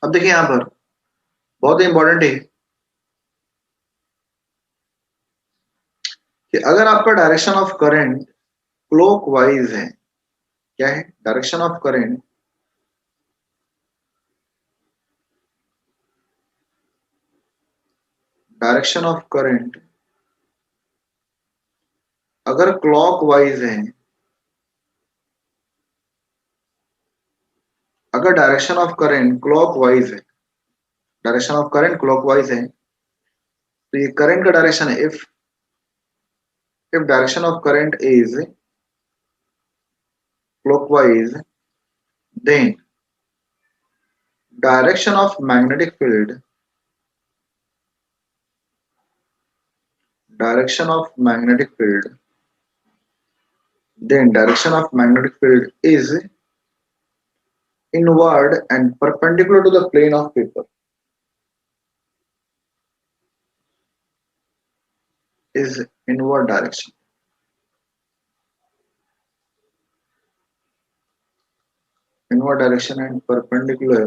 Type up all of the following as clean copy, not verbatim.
अब देखिए यहां पर बहुत इंपॉर्टेंट है कि अगर आपका डायरेक्शन ऑफ करंट क्लॉकवाइज है, क्या है direction of current, direction of current अगर क्लॉकवाइज है, अगर डायरेक्शन ऑफ करंट क्लॉकवाइज है, डायरेक्शन ऑफ करंट क्लॉकवाइज है, तो ये करंट का डायरेक्शन है। If direction of current is clockwise, then direction of magnetic field, direction of magnetic field then direction of magnetic field is inward and perpendicular to the plane of paper, is inward direction, inward direction and perpendicular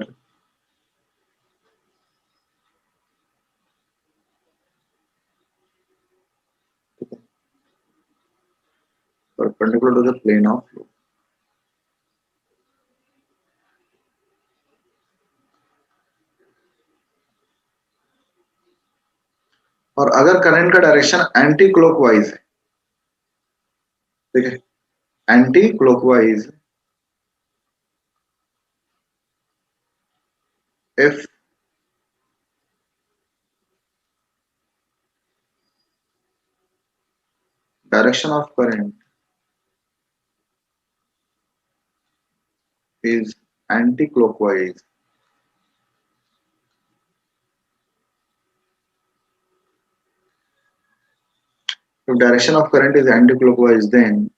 perpendicular to the plane of flow। और अगर current का direction anti clockwise है, ठीक है, anti clockwise, if direction of current is anti-clockwise, if direction of current is anti-clockwise, then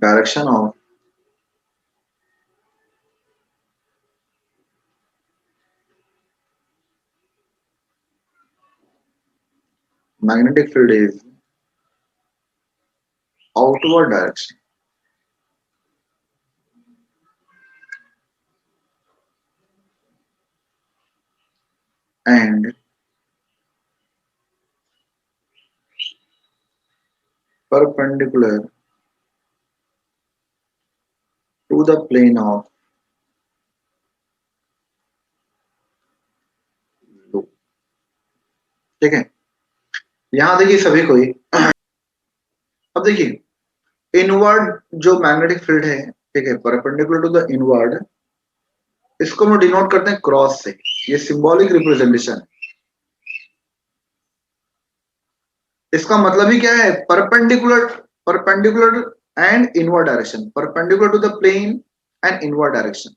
direction of magnetic field is outward direction and perpendicular to the plane of loop। ठीक है, यहां देखिए सभी को ही, अब देखिए इनवर्ड जो मैग्नेटिक फील्ड है, ठीक है, परपेंडिकुलर टू द इनवर्ड, इसको हम डिनोट करते हैं क्रॉस से। ये सिंबॉलिक रिप्रेजेंटेशन है। इसका मतलब ही क्या है, perpendicular, perpendicular and inward direction, perpendicular to the plane and inward direction,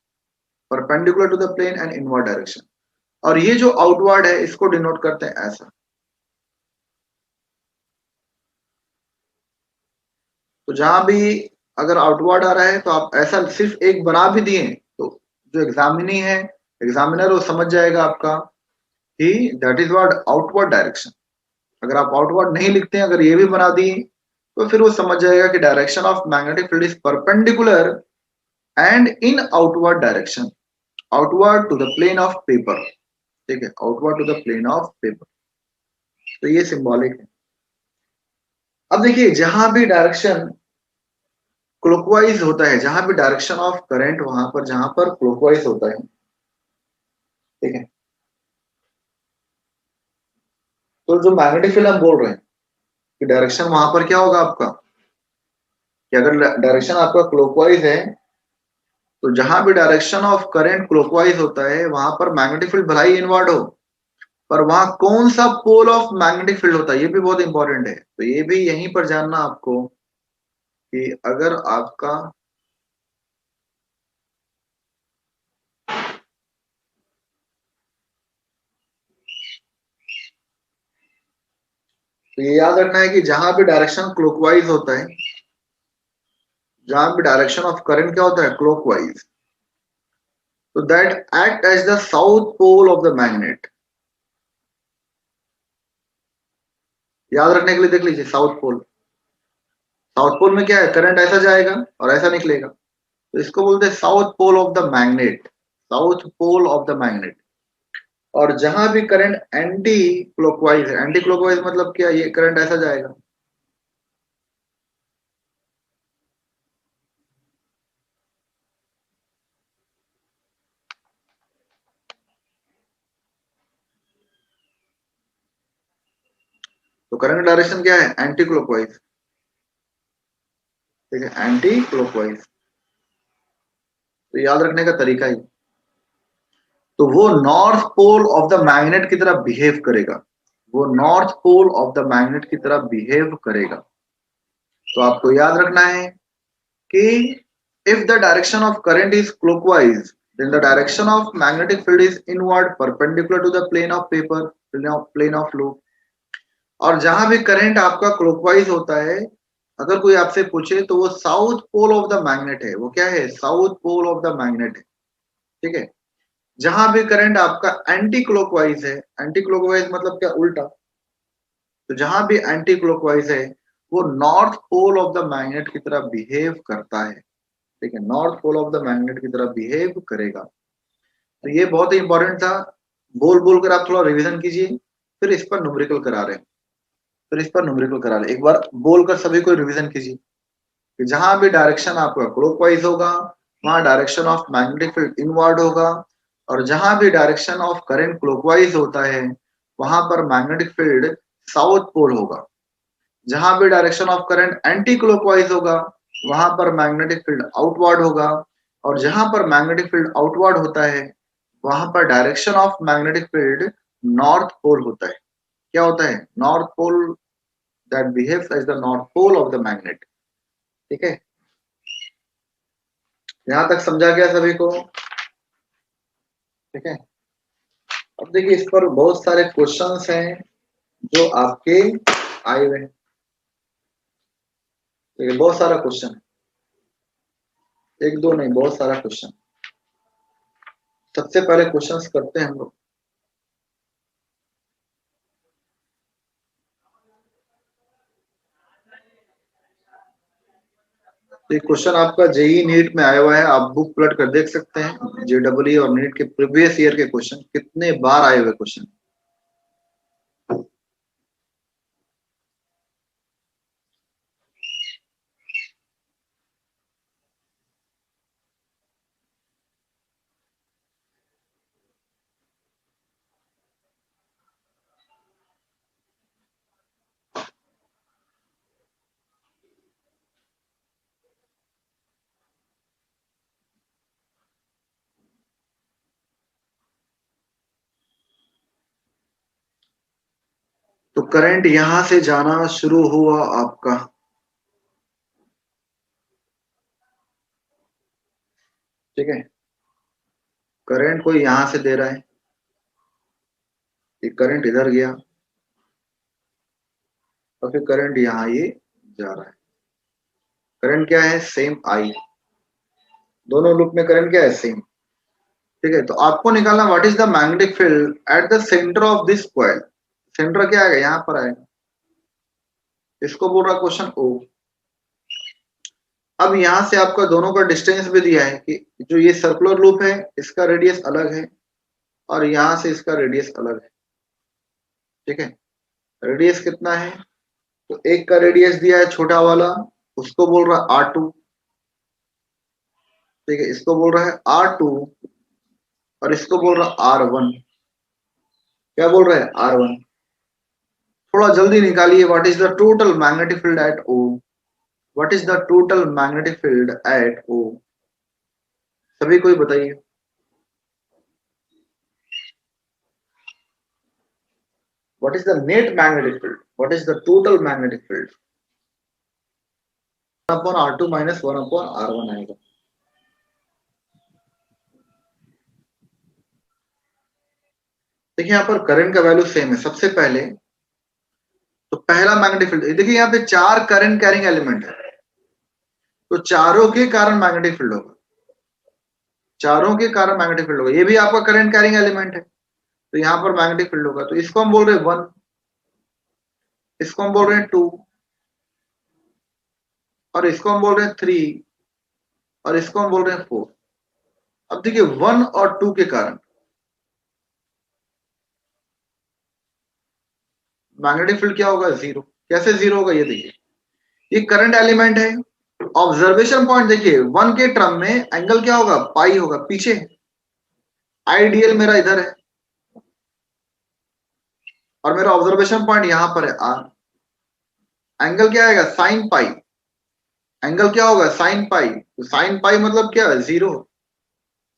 perpendicular to the plane and inward direction. और ये जो आउटवर्ड है इसको डिनोट करते हैं ऐसा। तो जहां भी अगर आउटवर्ड आ रहा है तो आप ऐसा सिर्फ एक बना भी दिए तो जो एग्जामिनी है, एग्जामिनर वो समझ जाएगा आपका कि that is what outward direction. अगर आप आउटवर्ड नहीं लिखते हैं, अगर ये भी बना दिए तो फिर वो समझ जाएगा कि direction of magnetic field is perpendicular and in outward direction, outward to the plane of paper. ठीक है, outward to the plane of paper. तो ये सिंबॉलिक है। अब देखिए जहां भी डायरेक्शन क्लॉकवाइज होता है, जहां भी डायरेक्शन ऑफ करंट वहां पर जहां पर क्लॉकवाइज होता है, ठीक है, तो जो मैग्नेटिक फील्ड हम बोल रहे हैं कि डायरेक्शन वहां पर क्या होगा आपका, कि अगर डायरेक्शन आपका क्लॉकवाइज है तो जहां भी डायरेक्शन ऑफ करंट क्लॉकवाइज होता है वहां पर मैग्नेटिक फील्ड भला ही इनवर्ड हो, पर वहां कौन सा पोल ऑफ मैग्नेटिक फील्ड होता है ये भी बहुत इंपॉर्टेंट है। तो ये भी यहीं पर जानना आपको कि अगर आपका, तो ये याद रखना है कि जहां भी डायरेक्शन क्लॉकवाइज होता है, जहां भी डायरेक्शन ऑफ करंट क्या होता है क्लॉकवाइज, तो that act as the south pole of the magnet. याद रखने के लिए देख लीजिए साउथ पोल, साउथ पोल में क्या है, करंट ऐसा जाएगा और ऐसा निकलेगा। तो इसको बोलते हैं south pole of the magnet, south pole of the magnet. और जहां भी करंट एंटी क्लॉकवाइज है, एंटी क्लॉकवाइज मतलब क्या, ये करंट ऐसा जाएगा, तो करंट डायरेक्शन क्या है, एंटी क्लॉकवाइज। ठीक है, एंटी क्लॉकवाइज। तो याद रखने का तरीका ही, तो वो north pole of the magnet की तरह बिहेव करेगा, वो north pole of the magnet की तरह बिहेव करेगा। तो आपको याद रखना है कि if the direction of current is clockwise, then the direction of magnetic field is inward perpendicular to the plane of paper, plane of loop। और जहां भी करंट आपका क्लॉकवाइज होता है, अगर कोई आपसे पूछे तो वो south pole of the magnet है, वो क्या है, south pole of the magnet है। ठीक है, जहां भी करंट आपका एंटी क्लॉकवाइज है, एंटी क्लॉकवाइज मतलब क्या, उल्टा, तो जहां भी एंटी क्लॉकवाइज है वो north pole of the magnet की तरह बिहेव करता है। ठीक है, north pole of the magnet की तरह बिहेव करेगा। तो ये बहुत ही इंपॉर्टेंट था, बोल बोल कर आप थोड़ा रिवीजन कीजिए, फिर इस पर न्यूमेरिकल करा रहे हैं, फिर इस पर न्यूमेरिकल करा रहे हैं। एक बार बोलकर सभी को रिवीजन कीजिए कि जहां भी डायरेक्शन आपका क्लॉकवाइज होगा वहां direction of magnetic field inward होगा, और जहां भी डायरेक्शन ऑफ करंट क्लॉकवाइज होता है वहां पर मैग्नेटिक फील्ड साउथ पोल होगा। जहां भी direction of current anti clockwise होगा वहां पर मैग्नेटिक फील्ड आउटवर्ड होगा, और जहां पर मैग्नेटिक फील्ड आउटवर्ड होता है वहां पर direction of magnetic field north pole होता है। क्या होता है, north pole, that behaves as the north pole of the magnet. ठीक है, यहां तक समझा गया सभी को। ठीक है, अब देखिए इस पर बहुत सारे क्वेश्चंस हैं जो आपके आए हुए हैं। देखिए बहुत सारा क्वेश्चन, एक दो नहीं, बहुत सारा क्वेश्चन। सबसे पहले क्वेश्चंस करते हैं हम लोग। ये क्वेश्चन आपका जेई नीट में आया हुआ है, आप बुक पलट कर देख सकते हैं, जेडब्ल्यू और नीट के प्रीवियस ईयर के क्वेश्चन कितने बार आए हुए क्वेश्चन। तो करंट यहां से जाना शुरू हुआ आपका, ठीक है, करंट कोई यहां से दे रहा है, ये करंट इधर गया और फिर करंट यहां ये जा रहा है। करंट क्या है, सेम आई, दोनों लूप में करंट क्या है, सेम। ठीक है, तो आपको निकालना what is the magnetic field at the centre of this coil. Centre क्या आएगा, यहां पर आएगा, इसको बोल रहा क्वेश्चन ओ। अब यहां से आपका दोनों का डिस्टेंस भी दिया है कि जो ये सर्कुलर लूप है इसका रेडियस अलग है और यहां से इसका रेडियस अलग है। ठीक है, रेडियस कितना है, तो एक का रेडियस दिया है छोटा वाला, उसको बोल रहा है R2। ठीक है, इसको बोल रहा है R2 और इसको बोल रहा है R1। क्या बोल रहा है, R1। थोड़ा जल्दी निकालिए, what is the total magnetic field eight O, what is the total magnetic field eight O, सभी कोई बताइए। What is the net magnetic field? What is the total magnetic field? 1 upon R2 minus 1 upon R1 आएगा। देखिए यहाँ पर current का value same है। सबसे पहले तो पहला मैग्नेटिक फील्ड, देखिए यहाँ पे 4 करंट कैरिंग एलिमेंट है, तो चारों के कारण मैग्नेटिक फील्ड होगा, चारों के कारण मैग्नेटिक फील्ड होगा। ये भी आपका करंट कैरिंग एलिमेंट है, तो यहाँ पर मैग्नेटिक फील्ड होगा। तो इसको हम बोल रहे हैं 1, इसको हम बोल रहे हैं 2 और इसको हम बोल रहे हैं 3 और इसको हम बोल रहे हैं 4। अब देखिए 1 और 2 के कारण मैग्नेटिक फील्ड क्या होगा? जीरो। कैसे जीरो होगा? ये देखिए, ये करंट एलिमेंट है। ऑब्जर्वेशन पॉइंट देखिए 1 के टर्म में एंगल क्या होगा? पाई होगा, पीछे। आईडीएल मेरा इधर है और मेरा ऑब्जर्वेशन पॉइंट यहां पर है आर। एंगल क्या आएगा? Sine pi. एंगल क्या होगा? Sine pi. तो साइन पाई मतलब क्या? जीरो।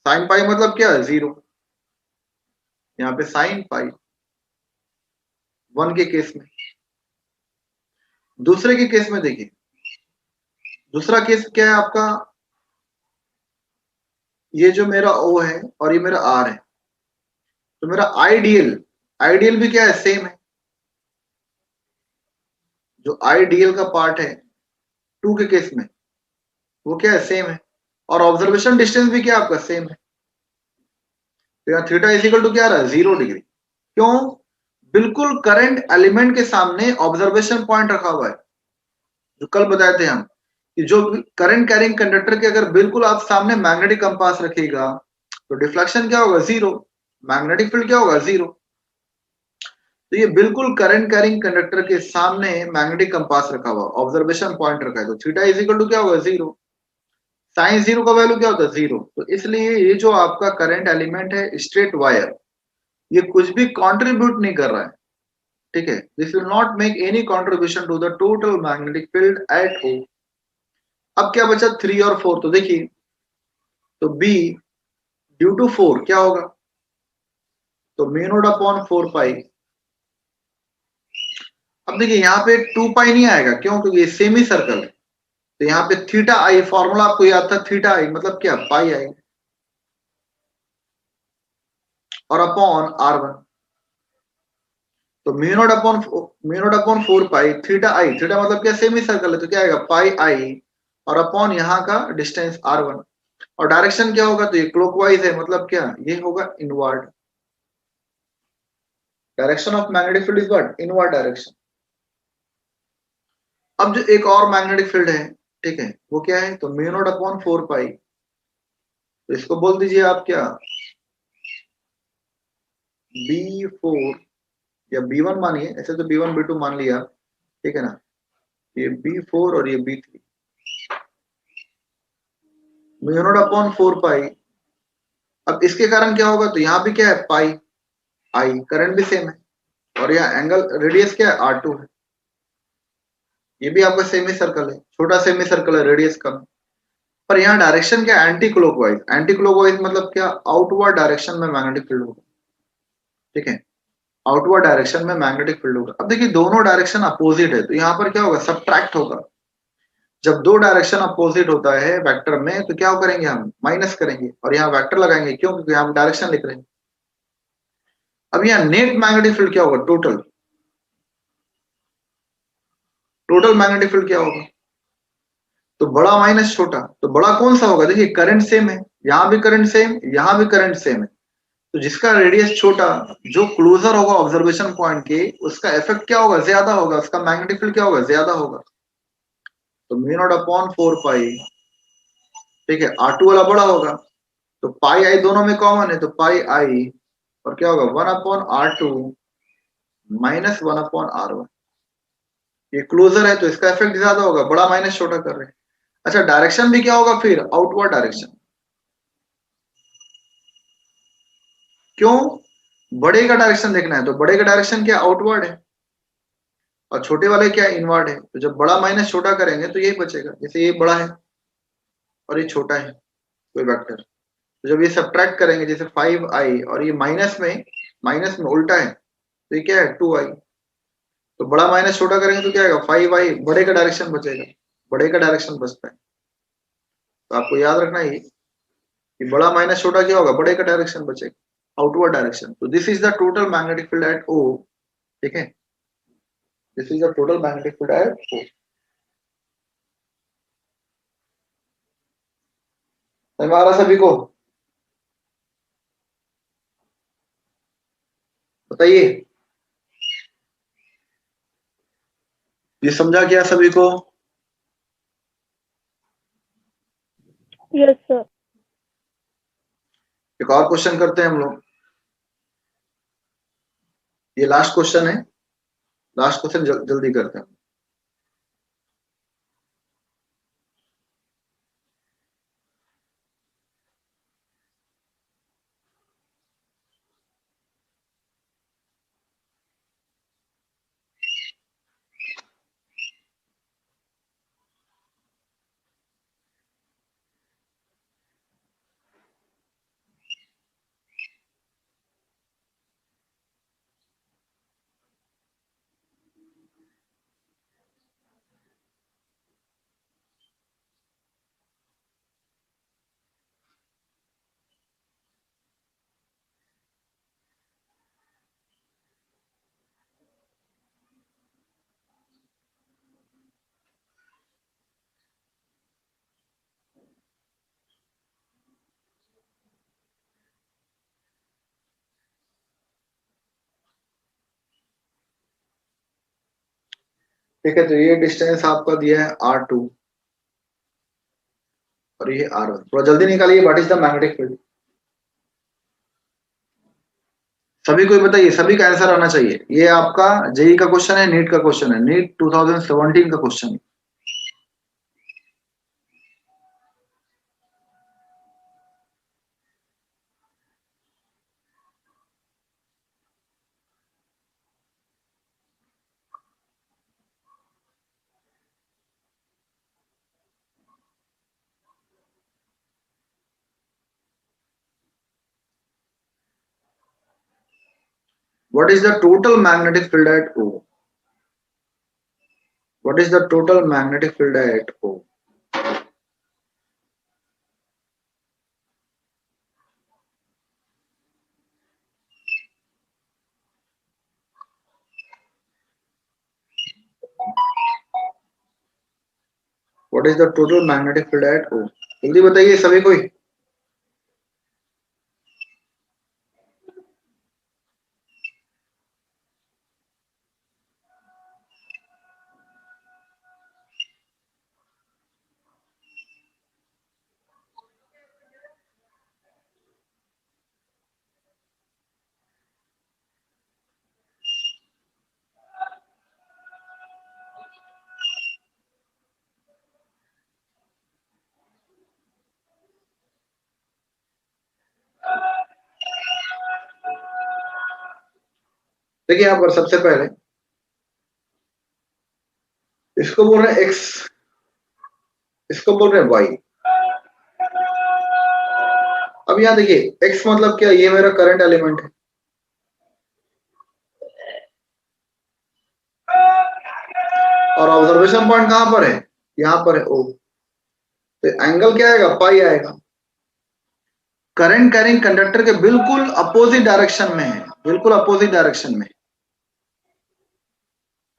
साइन पाई मतलब क्या? जीरो। यहाँ पे साइन पाई 1 के केस में। दूसरे के केस में देखिए, दूसरा केस क्या है आपका? ये जो मेरा O है और ये मेरा R है, तो मेरा आईडीएल, आईडीएल भी क्या है? सेम है। जो आईडीएल का पार्ट है 2 के केस में, वो क्या है? सेम है। और ऑब्जर्वेशन डिस्टेंस भी क्या आपका? सेम है। तो यहाँ थीटा इज इक्वल टू क्या आ रहा है? 0 डिग्री। क्यों? बिल्कुल करंट एलिमेंट के सामने ऑब्जर्वेशन पॉइंट रखा हुआ है। जो कल बताए थे हम कि जो करंट कैरिंग कंडक्टर के अगर बिल्कुल आप सामने मैग्नेटिक कंपास रखिएगा तो डिफ्लेक्शन क्या होगा? जीरो। मैग्नेटिक फील्ड क्या होगा? जीरो। तो ये बिल्कुल करंट कैरिंग कंडक्टर के सामने मैग्नेटिक कंपास रखा हुआ, ऑब्जर्वेशन पॉइंट रखा है, तो थीटा इज इक्वल टू क्या होगा? जीरो। साइन जीरो का वैल्यू क्या होता है? जीरो। तो इसलिए ये जो आपका करंट एलिमेंट है स्ट्रेट वायर, ये कुछ भी कंट्रीब्यूट नहीं कर रहा है। ठीक है, this will not make any contribution to the total magnetic field at O. अब क्या बचा? 3 और 4। तो देखिए, तो बी ड्यू टू 4 क्या होगा? तो म्यू नॉट अपॉन 4 पाई। अब देखिए यहाँ पे 2 पाई नहीं आएगा, क्यों? क्योंकि ये सेमी सर्कल है। तो यहाँ पे थीटा आई, फॉर्मूला आपको याद था, थीटा आई मतलब क्या? पाई आई और अपॉन R1। तो mu not upon 4 pi theta I, theta मतलब क्या? सेमी सर्कल है, तो क्या आएगा? पाई आई और अपॉन यहाँ का डिस्टेंस R1। और डायरेक्शन क्या होगा? तो ये क्लॉकवाइज है, मतलब क्या? ये होगा inward. Direction of magnetic field is what? Inward direction. अब जो एक और मैग्नेटिक फील्ड है, ठीक है, वो क्या है? तो म्यू नॉट अपॉन 4 पाई। तो इसको बोल दीजिए आप क्या? B4 या B1 मानिए, ऐसे तो B1 B2 मान लिया, ठीक है ना? ये B4 और ये B3। म्यू नॉट अपॉन 4 पाई। अब इसके कारण क्या होगा? तो यहाँ भी क्या है? पाई आई, करंट भी सेम है और यहाँ एंगल रेडियस क्या है? R2 है। ये भी आपका सेमी सर्कल है, छोटा सेमी सर्कल है, रेडियस कम है। पर यहाँ डायरेक्शन क्या? Anti clockwise. एंटी क्लॉकवाइज मतलब क्या? आउटवर्ड डायरेक्शन में मैग्नेटिक फील्ड होगा। ठीक है, आउटवर्ड डायरेक्शन में मैग्नेटिक फील्ड होगा। अब देखिए दोनों डायरेक्शन अपोजिट है, तो यहाँ पर क्या होगा? सब्ट्रैक्ट होगा। जब दो डायरेक्शन अपोजिट होता है वेक्टर में, तो क्या करेंगे? हम माइनस करेंगे और यहाँ वेक्टर लगाएंगे। क्यों? क्योंकि हम डायरेक्शन लिख रहे हैं। अब यहाँ नेट मैग्नेटिक फील्ड क्या होगा? टोटल टोटल मैग्नेटिक फील्ड क्या होगा? तो बड़ा माइनस छोटा, तो बड़ा कौन सा होगा? देखिए करंट सेम है, यहाँ भी करंट सेम, यहाँ भी करंट सेम है। तो जिसका रेडियस छोटा, जो क्लोजर होगा ऑब्जर्वेशन पॉइंट के, उसका इफेक्ट क्या होगा? ज्यादा होगा, उसका मैग्नेटिक फील्ड क्या होगा? ज्यादा होगा। तो म्यू नॉट अपॉन 4 पाई, ठीक है, R2 वाला बड़ा होगा, तो पाई आई दोनों में कॉमन है, तो पाई आई और क्या होगा? 1/R2 minus 1/R1। ये क्लोजर है तो इसका इफेक्ट ज्यादा होगा, बड़ा माइनस छोटा कर रहे हैं। अच्छा, डायरेक्शन भी क्या होगा फिर? Outward direction. क्यों? बड़े का डायरेक्शन देखना है, तो बड़े का डायरेक्शन क्या? आउटवर्ड है और छोटे वाले क्या? इनवर्ड है। तो जब बड़ा माइनस छोटा करेंगे तो यही बचेगा। जैसे ये बड़ा है और ये छोटा है कोई वेक्टर, तो जब ये सब्ट्रैक्ट करेंगे, जैसे 5i और ये माइनस में उल्टा है, तो ये क्या है? 2i। तो बड़ा माइनस छोटा करेंगे तो क्या आएगा? 5i, बड़े का डायरेक्शन बचेगा, बड़े का डायरेक्शन बचता है। तो आपको याद रखना है कि बड़ा माइनस छोटा क्या होगा? बड़े का डायरेक्शन बचेगा, आउटवर्ड डायरेक्शन। तो this is the total magnetic field eight O। ठीक है, this is the total magnetic field eight O। हमारा सभी को बताइए, ये समझा क्या सभी को? Yes sir. एक और क्वेश्चन करते हैं हम लोग, ये लास्ट क्वेश्चन है, लास्ट क्वेश्चन जल्दी करते हैं। ठीक है, तो ये डिस्टेंस आपका दिया है R2 और ये R1। थोड़ा जल्दी निकालिए, what is the magnetic field. सभी को बताइए, सभी का आंसर आना चाहिए। ये आपका जेई का क्वेश्चन है, नीट का क्वेश्चन है, नीट 2017 का क्वेश्चन है। What is the total magnetic field at O? What is the total magnetic field at O? What is the total magnetic field at O? जल्दी बताइए सभी कोई। देखिए यहाँ पर सबसे पहले इसको बोल रहे हैं एक्स, इसको बोल रहे हैं वाई। अब यहाँ देखिए एक्स मतलब क्या, ये मेरा करंट एलिमेंट है, और ऑब्जर्वेशन पॉइंट कहां पर है, यहाँ पर है ओ। तो एंगल क्या आएगा, पाई आएगा। करंट कैरिंग कंडक्टर के बिल्कुल अपोजिट डायरेक्शन में है, बिल्कुल अपोजिट डायरेक्शन में।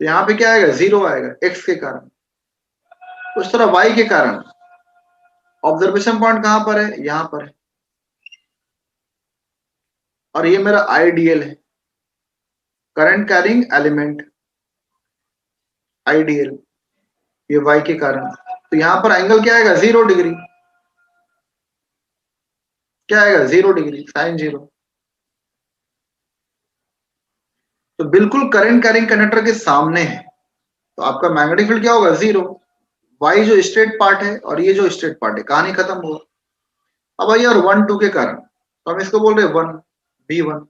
तो यहाँ पे क्या आएगा, जीरो आएगा एक्स के कारण। उस तरह वाई के कारण ऑब्जर्वेशन पॉइंट कहां पर है, यहां पर है, और ये मेरा आईडीएल है, करंट कैरिंग एलिमेंट आईडीएल, ये वाई के कारण। तो यहां पर एंगल क्या आएगा, 0 डिग्री। क्या आएगा, 0 डिग्री, साइन 0। तो बिल्कुल करंट कैरिंग कंडक्टर के सामने है, तो आपका मैग्नेटिक फील्ड क्या होगा, 0। वाई जो स्ट्रेट पार्ट है और ये जो स्ट्रेट पार्ट है, कहानी खत्म हुआ। अब आइए और 1 2 के कारण, तो हम इसको बोल रहे हैं 1 B1,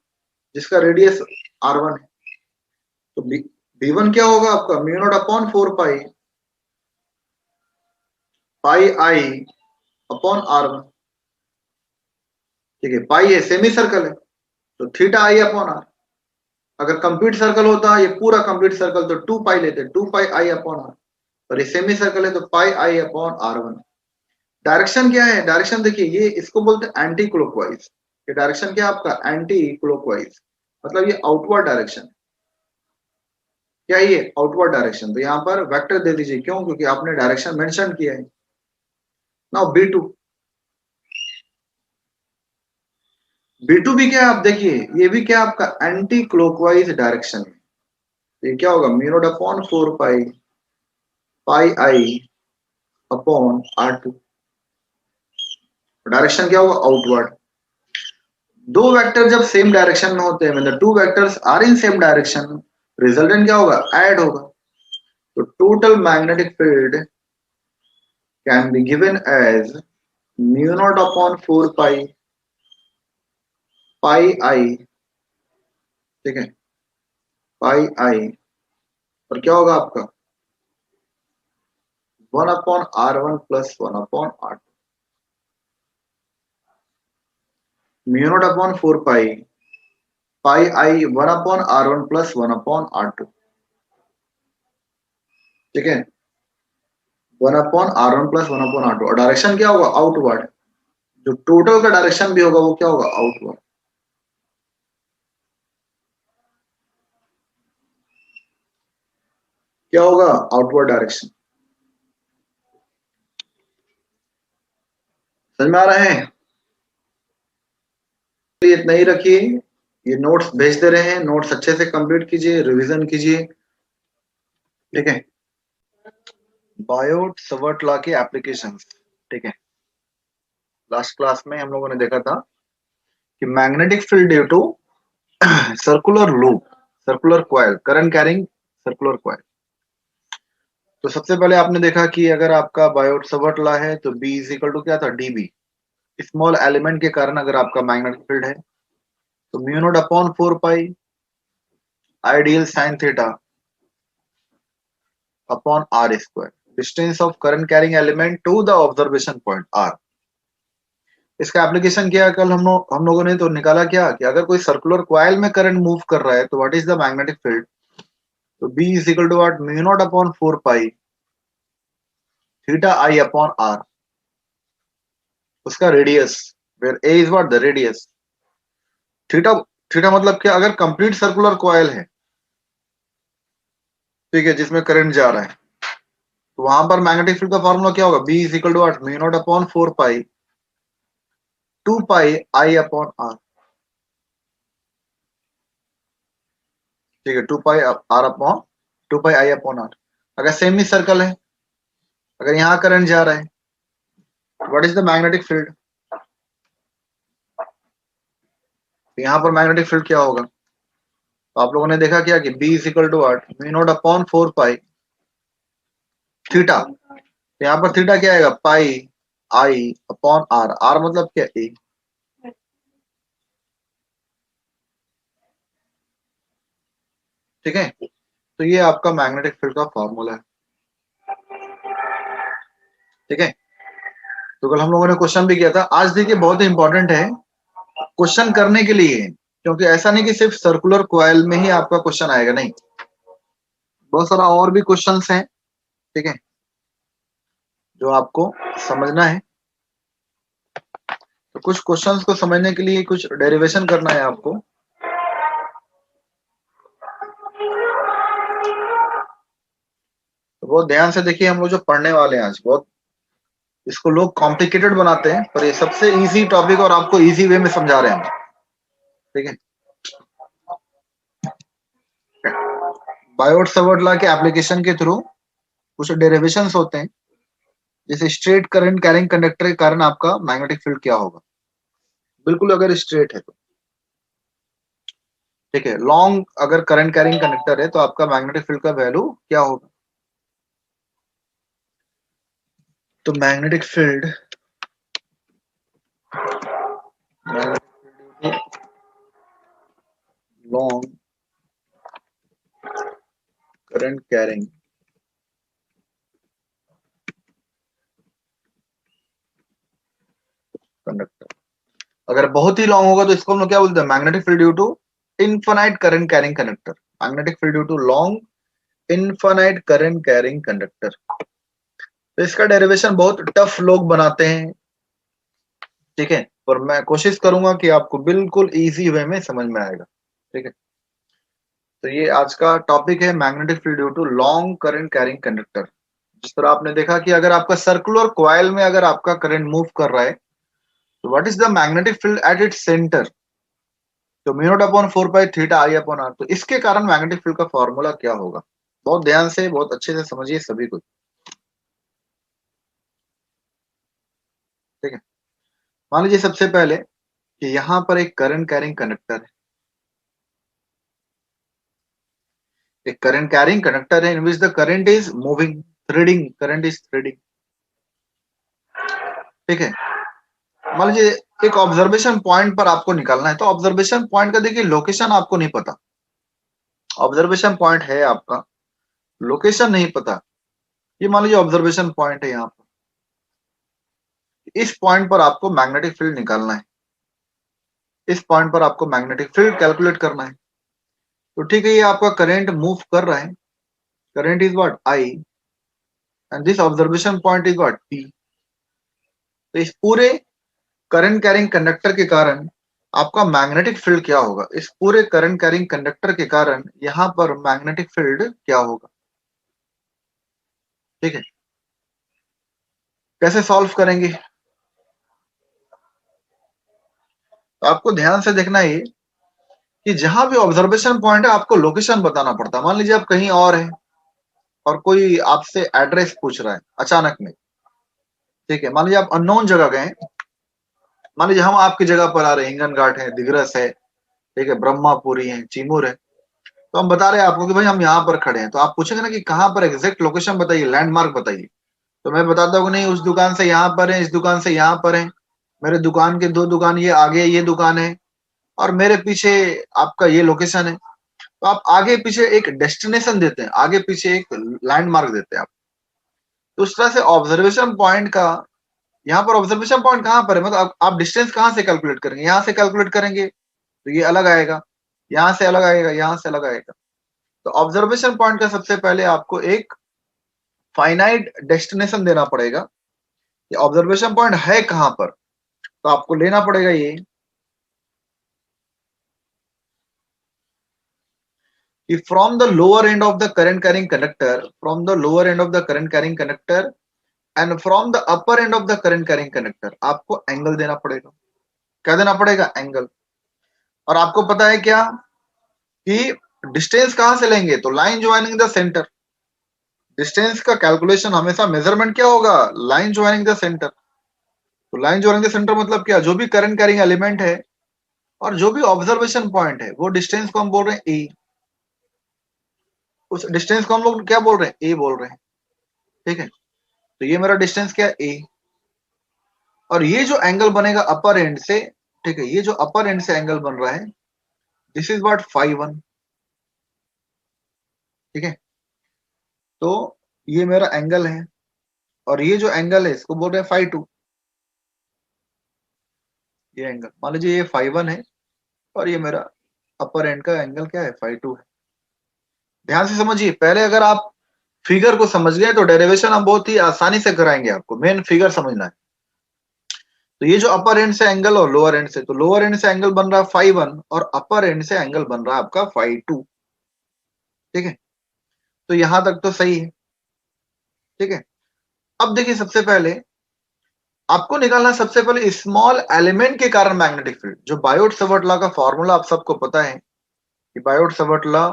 जिसका रेडियस R1 है। तो B1 क्या होगा आपका, μ0/4 पाई आई अपॉन R1। ठीक है, पाई है, सेमी सर्कल है, तो थीटा आई अपॉन आर। अगर कंप्लीट सर्कल होता ये पूरा कंप्लीट सर्कल तो 2 पाई लेते, 2 पाई आई अपॉन आर। और ये सेमी सर्कल है तो पाई आई अपॉन R1। डायरेक्शन क्या है, डायरेक्शन देखिए, ये इसको बोलते हैं एंटी क्लॉकवाइज। ये डायरेक्शन क्या है आपका, एंटी क्लॉकवाइज, मतलब ये आउटवर्ड डायरेक्शन। क्या ये आउटवर्ड डायरेक्शन, तो यहाँ पर वेक्टर दे दीजिए, क्यों, क्योंकि आपने डायरेक्शन मेंशन किया है। नाउ B2, B2 भी क्या है, आप देखिए ये भी क्या आपका एंटी क्लॉकवाइज डायरेक्शन में। ये क्या होगा, μ0/4 पाई आई अपॉन R2। डायरेक्शन क्या होगा, आउटवर्ड। दो वेक्टर जब सेम डायरेक्शन में होते हैं, मतलब two vectors are in same direction, resultant क्या होगा, ऐड होगा। तो total magnetic field can be given as mu not upon 4 pi pi I, ठीक है, पाई आई, और क्या होगा आपका 1/r1 plus 1/r2, mu not upon 4 pi pi I 1/r1 plus 1/r2, ठीक है, 1/r1 प्लस 1/r2, और डायरेक्शन क्या होगा, आउटवर्ड। जो टोटल का डायरेक्शन भी होगा वो क्या होगा, आउटवर्ड। क्या होगा, आउटवर्ड डायरेक्शन। समझ में आ रहा है। इतना ही रखिए, ये नोट्स भेज दे रहे हैं, नोट्स अच्छे से कंप्लीट कीजिए, रिवीजन कीजिए, ठीक है। बायोट सवर्ट लॉ की एप्लीकेशंस, ठीक है। लास्ट क्लास में हम लोगों ने देखा था कि magnetic field due to circular loop, circular coil, current carrying circular coil. तो सबसे पहले आपने देखा कि अगर आपका बायोट सवर्ट लॉ है तो B इज इक्वल टू क्या था, dB, स्मॉल एलिमेंट के कारण अगर आपका मैग्नेटिक फील्ड है तो mu not upon 4 pi ideal sine theta upon r square, distance of current carrying element to the observation point r। इसका एप्लीकेशन क्या है, कल हम लोगों ने तो निकाला क्या कि अगर कोई सर्कुलर कॉइल में करंट मूव कर रहा है तो what is the magnetic field. तो B is equal to what, mu not upon 4 pi theta I upon r, उसका radius, where a is what, the radius. Theta, theta मतलब क्या, अगर कंप्लीट सर्कुलर कॉइल है, ठीक है, जिसमें करंट जा रहा है, तो वहां पर मैग्नेटिक फील्ड का फॉर्मूला क्या होगा, B is equal to what, mu not upon 4 pi 2 pi I upon r, ठीक है, 2 pi r upon 2 pi I upon r। अगर सेम ही सर्कल है, अगर यहाँ करंट जा रहा है, what is the magnetic field, यहाँ पर मैग्नेटिक फील्ड क्या होगा। तो आप लोगों ने देखा क्या कि B is equal to what, mu not upon 4 pi theta, तो यहाँ पर थीटा क्या आएगा, pi I upon r, r मतलब क्या, a, ठीक है। तो ये आपका मैग्नेटिक फील्ड का फॉर्मूला है, ठीक है। तो कल हम लोगों ने क्वेश्चन भी किया था, आज देखिए बहुत ही इंपॉर्टेंट है क्वेश्चन करने के लिए, क्योंकि ऐसा नहीं कि सिर्फ सर्कुलर कॉइल में ही आपका क्वेश्चन आएगा, नहीं, बहुत सारा और भी क्वेश्चंस हैं, ठीक है, जो आपको समझना है। तो कुछ क्वेश्चंस को समझने के लिए कुछ डेरिवेशन करना है आपको। तो बहुत ध्यान से देखिए, हम लोग जो पढ़ने वाले हैं आज, बहुत इसको लोग कॉम्प्लिकेटेड बनाते हैं, पर ये सबसे इजी टॉपिक और आपको इजी वे में समझा रहे हैं हम, ठीक है। बायोट सवर्ट लॉ के एप्लीकेशन के थ्रू कुछ डेरिवेशंस होते हैं, जैसे स्ट्रेट करंट कैरिंग कंडक्टर के कारण आपका मैग्नेटिक फील्ड क्या होगा, बिल्कुल अगर स्ट्रेट है तो, ठीक है। लॉन्ग अगर करंट कैरिंग कंडक्टर है तो आपका मैग्नेटिक फील्ड का वैल्यू क्या होगा। तो magnetic field long current carrying conductor, अगर बहुत ही लॉन्ग होगा तो इसको हम लोग क्या बोलते हैं, magnetic field due to infinite current carrying conductor, magnetic field due to long infinite current carrying conductor. तो इसका डेरिवेशन बहुत टफ लोग बनाते हैं, ठीक है, पर मैं कोशिश करूंगा कि आपको बिल्कुल इजी वे में समझ में आएगा, ठीक है। तो ये आज का टॉपिक है, magnetic field due to long current carrying conductor. जिस तरह आपने देखा कि अगर आपका सर्कुलर कॉइल में अगर आपका करंट मूव कर रहा है तो what is the magnetic field at its centre, तो mu not upon 4 pi theta I upon r, तो इसके कारण मैग्नेटिक फील्ड का फॉर्मूला क्या होगा। बहुत ध्यान से, बहुत अच्छे से समझिए सभी कुछ, ठीक है। मान लीजिए सबसे पहले कि यहां पर एक करंट कैरिंग कंडक्टर है, एक करंट कैरिंग कंडक्टर है in which the current is moving, threading, current is threading, ठीक है। मान लीजिए एक ऑब्जर्वेशन पॉइंट पर आपको निकालना है, तो ऑब्जर्वेशन पॉइंट का देखिए लोकेशन आपको नहीं पता, ऑब्जर्वेशन पॉइंट है आपका, लोकेशन नहीं पता। ये मान लीजिए ऑब्जर्वेशन पॉइंट है यहाँ पर, इस पॉइंट पर आपको मैग्नेटिक फील्ड निकालना है, इस पॉइंट पर आपको मैग्नेटिक फील्ड कैलकुलेट करना है। तो ठीक है, ये आपका करंट मूव कर रहा है, current is what I, and this observation point is what P. तो इस पूरे करंट कैरिंग कंडक्टर के कारण आपका मैग्नेटिक फील्ड क्या होगा, इस पूरे करंट कैरिंग कंडक्टर के कारण यहां पर मैग्नेटिक फील्ड क्या होगा, ठीक है। कैसे सॉल्व करेंगे, तो आपको ध्यान से देखना है कि जहां भी ऑब्जर्वेशन पॉइंट है आपको लोकेशन बताना पड़ता है। मान लीजिए आप कहीं और हैं और कोई आपसे एड्रेस पूछ रहा है अचानक में, ठीक है। मान लीजिए आप अननोन जगह गए, मान लीजिए हम आपकी जगह पर आ रहे हैं, हिंगन घाट है, दिग्रस है, ठीक है, ब्रह्मापुरी है, चिमूर है, तो हम बता रहे हैं आपको कि भाई हम यहाँ पर खड़े हैं। तो आप पूछेंगे ना कि कहाँ पर, एग्जैक्ट लोकेशन बताइए, लैंडमार्क बताइए। तो मैं बताता हूँ कि नहीं, उस दुकान से यहाँ पर है, इस दुकान से यहाँ पर है, मेरे दुकान के 2 दुकान ये आगे ये दुकान है, और मेरे पीछे आपका ये लोकेशन है। तो आप आगे पीछे एक डेस्टिनेशन देते हैं, आगे पीछे एक लैंडमार्क देते हैं आप। तो उस तरह से ऑब्जर्वेशन पॉइंट का, यहाँ पर ऑब्जर्वेशन पॉइंट कहाँ पर है, मतलब आप डिस्टेंस कहाँ से कैलकुलेट करेंगे, यहाँ से कैलकुलेट करेंगे तो ये अलग आएगा, यहाँ से अलग आएगा, यहाँ से अलग आएगा। तो ऑब्जर्वेशन पॉइंट का सबसे पहले आपको एक फाइनाइट डेस्टिनेशन देना पड़ेगा, ये ऑब्जर्वेशन पॉइंट है कहां पर, तो आपको लेना पड़ेगा ये कि from the lower and of the current carrying conductor, from the lower and of the current carrying conductor and from the upper end of the current carrying conductor, आपको एंगल देना पड़ेगा। क्या देना पड़ेगा, एंगल। और आपको पता है क्या कि डिस्टेंस कहां से लेंगे, तो line joining the centre, distance का कैलकुलेशन हमेशा मेजरमेंट क्या होगा, लाइन ज्वाइनिंग द सेंटर। तो लाइन ज्वाइनिंग द सेंटर मतलब क्या, जो भी करंट कैरिंग एलिमेंट है और जो भी ऑब्जर्वेशन पॉइंट है वो डिस्टेंस को हम बोल रहे हैं ए, उस डिस्टेंस को हम लोग क्या बोल रहे हैं, ए बोल रहे हैं, ठीक है। तो ये मेरा डिस्टेंस क्या है, ए। और ये जो एंगल बनेगा अपर एंड से, ठीक है, ये जो अपर एंड से एंगल बन रहा है, दिस इज व्हाट φ1, ठीक है। तो ये मेरा एंगल है, और ये जो एंगल है इसको बोल रहे हैं φ2, ये एंगल मान लीजिए ये φ1 है, और ये मेरा अपर एंड का एंगल क्या है, φ2 है। ध्यान से समझिए, पहले अगर आप फिगर को समझ गए तो डेरिवेशन हम बहुत ही आसानी से कराएंगे, आपको मेन फिगर समझना है। तो ये जो अपर एंड से एंगल और लोअर एंड से, तो लोअर एंड से एंगल बन रहा है φ1 और अपर एंड से एंगल बन रहा है आपका φ2, ठीक है। तो यहां तक तो सही है, ठीक है। अब देखिए सबसे पहले आपको निकालना है, सबसे पहले स्मॉल एलिमेंट के कारण मैग्नेटिक फील्ड, जो बायोट सवर्ट लॉ का फॉर्मूला आप सबको पता है कि Biot Savart law,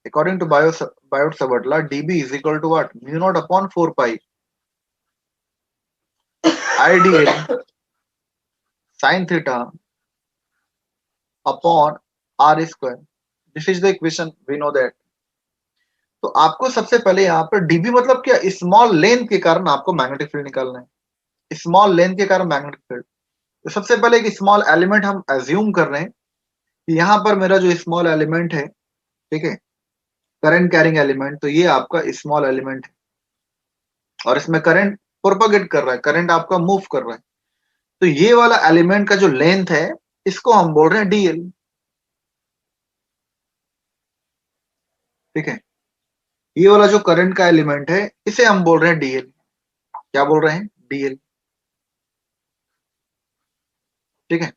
according to Biot Savart law, dB is equal to what, mu not upon 4 pi IDL sin theta upon R square, this is the equation, we know that. तो आपको सबसे पहले यहाँ पर dB मतलब क्या, small length के कारण आपको मैग्नेटिक फील्ड निकालना है, स्मॉल लेंथ के कारण मैग्नेटिक फील्ड। तो सबसे पहले एक स्मॉल एलिमेंट हम एज्यूम कर रहे हैं कि यहाँ पर मेरा जो स्मॉल एलिमेंट है, ठीक है, करंट कैरिंग एलिमेंट, तो ये आपका स्मॉल एलिमेंट है और इसमें करंट प्रोपागेट कर रहा है, करंट आपका मूव कर रहा है। तो ये वाला एलिमेंट का जो लेंथ है इसको हम बोल रहे हैं डीएल, ठीक है। ये वाला जो करंट का एलिमेंट है इसे हम बोल रहे हैं डीएल, क्या बोल रहे हैं, डीएल, ठीक है।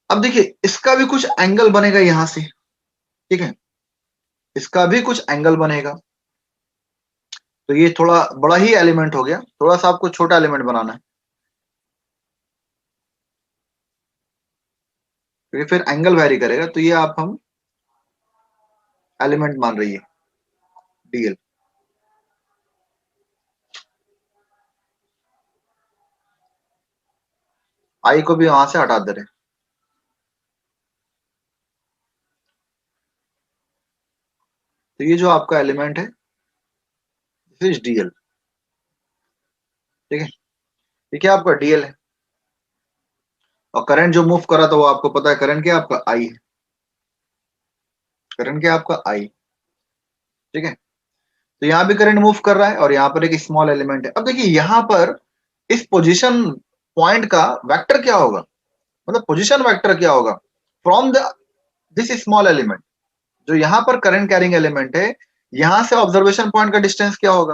अब देखिए इसका भी कुछ एंगल बनेगा यहां से, ठीक है, इसका भी कुछ एंगल बनेगा। तो ये थोड़ा बड़ा ही एलिमेंट हो गया, थोड़ा सा आपको छोटा एलिमेंट बनाना है, क्योंकि फिर एंगल वेरी करेगा। तो ये आप हम एलिमेंट मान रही है डीएल। आई को भी वहां से हटा दे रहे। तो ये जो आपका एलिमेंट है दिस इज डीएल। ठीक है, ये क्या आपका डीएल है, और करंट जो मूव करा था वो आपको पता है करंट क्या आपका आई है, करंट क्या आपका आई। ठीक है, तो यहाँ भी करंट मूव कर रहा है और यहाँ पर एक स्मॉल एलिमेंट है। अब देखिए यहाँ पर इस पोजीशन पॉइंट का वेक्टर क्या होगा, मतलब पोजीशन वेक्टर क्या होगा from the this small element. जो यहाँ पर करंट कैरिंग एलिमेंट है, यहां से ऑब्जर्वेशन पॉइंट का डिस्टेंस क्या होगा।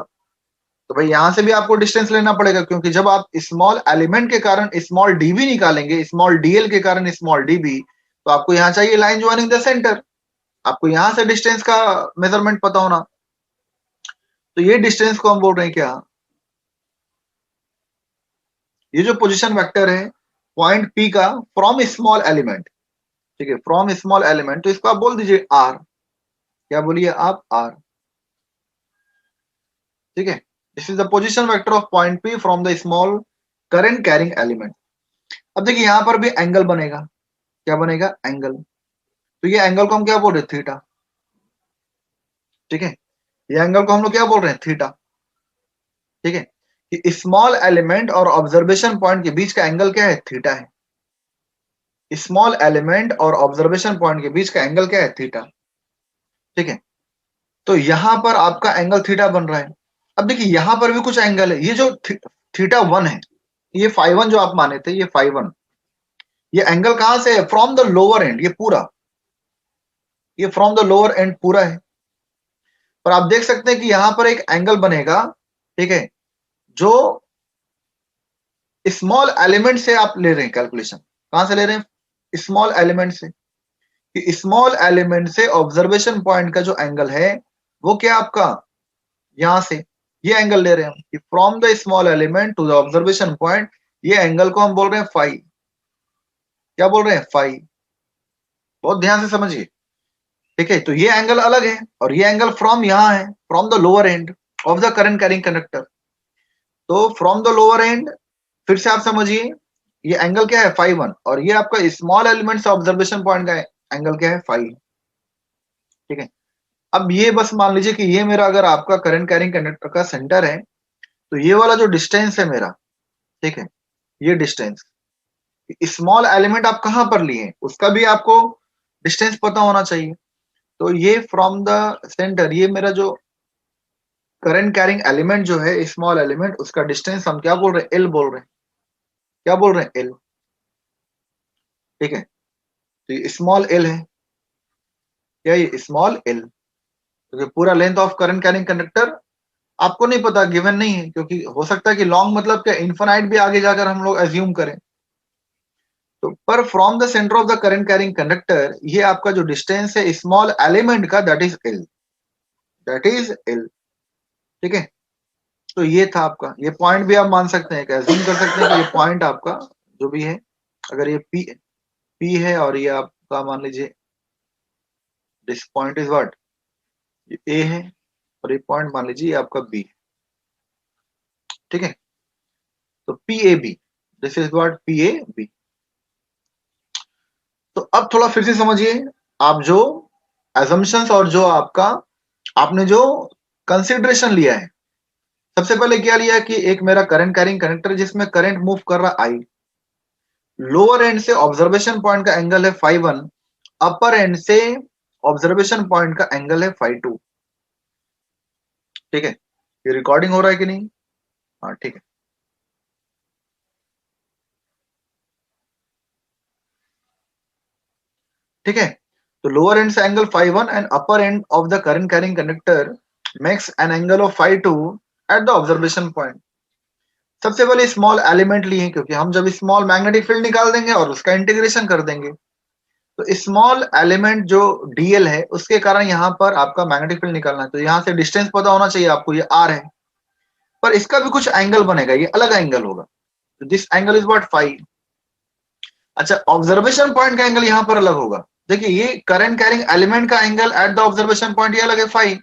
तो भाई यहां से भी आपको डिस्टेंस लेना पड़ेगा, क्योंकि जब आप स्मॉल एलिमेंट के कारण स्मॉल डीबी निकालेंगे, स्मॉल डीएल के कारण स्मॉल डीबी, तो आपको यहाँ चाहिए लाइन ज्वाइनिंग द सेंटर। आपको यहां से डिस्टेंस का मेजरमेंट पता होना। तो ये डिस्टेंस को हम बोल रहे हैं क्या, ये जो पोजीशन वेक्टर है पॉइंट पी का फ्रॉम स्मॉल एलिमेंट, ठीक है, फ्रॉम स्मॉल एलिमेंट, तो इसको आप बोल दीजिए आर। क्या बोलिए आप, आर। ठीक है, this is the position vector of point P from the small current carrying element. अब देखिए यहां पर भी एंगल बनेगा, क्या बनेगा, एंगल। तो ये एंगल को हम क्या बोल रहे हैं, थीटा। ठीक है, ये एंगल को हम लोग क्या बोल रहे हैं, थीटा। ठीक है, कि स्मॉल एलिमेंट और ऑब्जर्वेशन पॉइंट के बीच का एंगल क्या है, थीटा है। स्मॉल एलिमेंट और ऑब्जर्वेशन पॉइंट के बीच का एंगल क्या है, थीटा। ठीक है, तो यहां पर आपका एंगल थीटा बन रहा है। अब देखिए यहां पर भी कुछ एंगल है, ये जो थीटा वन है, ये फाइव वन जो आप माने थे, ये फाइव वन, ये एंगल कहां से है, फ्रॉम द लोअर एंड, ये पूरा, ये फ्रॉम द लोअर एंड पूरा है। पर आप देख सकते हैं कि यहां पर एक एंगल बनेगा, ठीक है, जो स्मॉल एलिमेंट से आप ले रहे हैं कैलकुलेशन। कहां से ले रहे हैं, स्मॉल एलिमेंट से। कि स्मॉल एलिमेंट से ऑब्जर्वेशन पॉइंट का जो एंगल है वो क्या आपका, यहां से ये एंगल ले रहे हैं हम, कि from the small element to the observation point, ये एंगल को हम बोल रहे हैं फाई। क्या बोल रहे हैं, फाई। बहुत ध्यान से समझिए। ठीक है, तो ये एंगल अलग है और ये एंगल फ्रॉम यहां है, from the lower and of the current carrying conductor. तो फ्रॉम द लोअर एंड, फिर से आप समझिए, ये एंगल क्या है, फाई वन, और ये आपका स्मॉल एलिमेंट से ऑब्जर्वेशन पॉइंट का एंगल क्या है, फाई। ठीक है, अब ये बस मान लीजिए कि ये मेरा अगर आपका करंट कैरिंग कंडक्टर का सेंटर है, तो ये वाला जो डिस्टेंस है मेरा, ठीक है, ये डिस्टेंस, स्मॉल एलिमेंट आप कहां पर लिए उसका भी आपको डिस्टेंस पता होना चाहिए। तो ये फ्रॉम द सेंटर, ये मेरा जो करंट कैरिंग एलिमेंट जो है स्मॉल एलिमेंट, उसका डिस्टेंस हम क्या बोल रहे हैं, एल बोल रहे हैं। क्या बोल रहे हैं, एल। ठीक है, तो ये स्मॉल एल है, क्या ये स्मॉल एल। तो ये पूरा length of current carrying conductor आपको नहीं पता, गिवन नहीं है, क्योंकि हो सकता है कि लॉन्ग मतलब क्या, इन्फिनाइट भी आगे जाकर हम लोग एज्यूम करें। तो पर from the centre of the current carrying conductor, ये आपका जो डिस्टेंस है स्मॉल एलिमेंट का, that is L, that is L. ठीक है, तो ये था आपका, ये पॉइंट भी आप मान सकते हैं, एज्यूम कर सकते हैं कि ये पॉइंट आपका जो भी है, अगर ये पी पी है और ये आपका मान लीजिए दिस पॉइंट इज व्हाट, ये ए है, और ये पॉइंट मान लीजिए ये आपका बी। ठीक है, तो P A B, this is what, P A B. तो अब थोड़ा फिर से समझिए, आप जो एजम्पशंस और जो आपका आपने जो कंसिडरेशन लिया है, सबसे पहले क्या लिया कि एक मेरा करंट कैरिंग कंडक्टर जिसमें करंट मूव कर रहा आई, लोअर एंड से ऑब्जर्वेशन पॉइंट का एंगल है फाई वन, अपर एंड से ऑब्जर्वेशन पॉइंट का एंगल है फाई टू। ठीक है, ये रिकॉर्डिंग हो रहा है कि नहीं, हाँ ठीक है। ठीक है, तो लोअर एंड से angle phi one and upper end of the current carrying conductor makes an angle of phi two at the observation point. सबसे पहले स्मॉल एलिमेंट लिए, क्योंकि हम जब स्मॉल मैग्नेटिक फील्ड निकाल देंगे और उसका इंटीग्रेशन कर देंगे, तो स्मॉल एलिमेंट जो डीएल है उसके कारण यहाँ पर आपका मैग्नेटिक फील्ड निकालना है, तो यहाँ से डिस्टेंस पता होना चाहिए आपको, ये आर है। पर इसका भी कुछ एंगल बनेगा, ये अलग एंगल होगा, तो this angle is what, phi. अच्छा, ऑब्जर्वेशन पॉइंट का एंगल यहाँ पर अलग होगा। देखिए ये करंट कैरिंग एलिमेंट का angle at the observation point ये अलग है, फाई,